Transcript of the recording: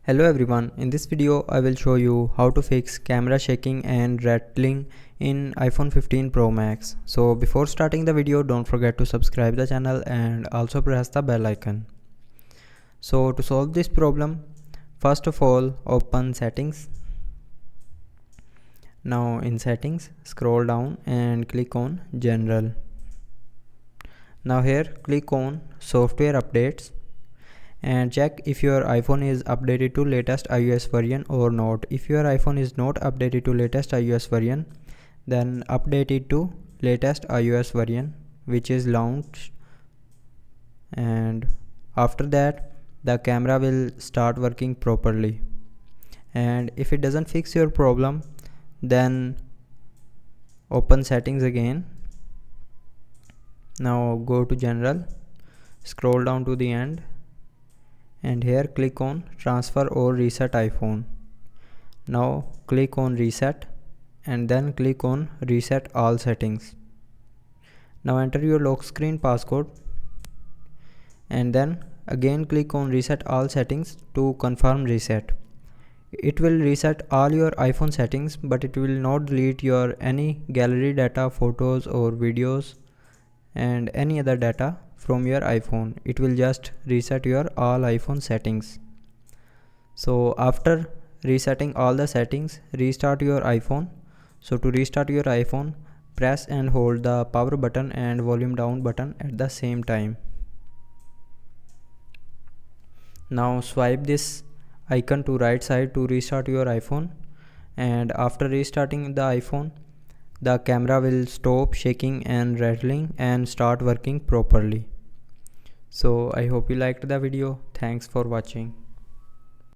Hello everyone, in this video I will show you how to fix camera shaking and rattling in iPhone 15 Pro Max. So before starting the video, don't forget to subscribe the channel and also press the bell icon. So to solve this problem, first of all open settings. Now in settings, scroll down and click on general. Now here click on software updates and check if your iPhone is updated to latest iOS version or not. If your iPhone is not updated to latest iOS version, then update it to latest iOS version which is launched, and after that the camera will start working properly. And if it doesn't fix your problem, then open settings again. Now go to general, scroll down to the end, and here click on transfer or reset iPhone. Now click on reset and then click on reset all settings. Now enter your lock screen passcode and then again click on reset all settings to confirm reset. It will reset all your iPhone settings, but it will not delete your any gallery data, photos or videos and any other data from your iPhone. It will just reset your all iPhone settings. So after resetting all the settings, restart your iPhone. So to restart your iPhone, press and hold the power button and volume down button at the same time. Now swipe this icon to right side to restart your iPhone, and after restarting the iPhone, the camera will stop shaking and rattling and start working properly. So I hope you liked the video. Thanks for watching.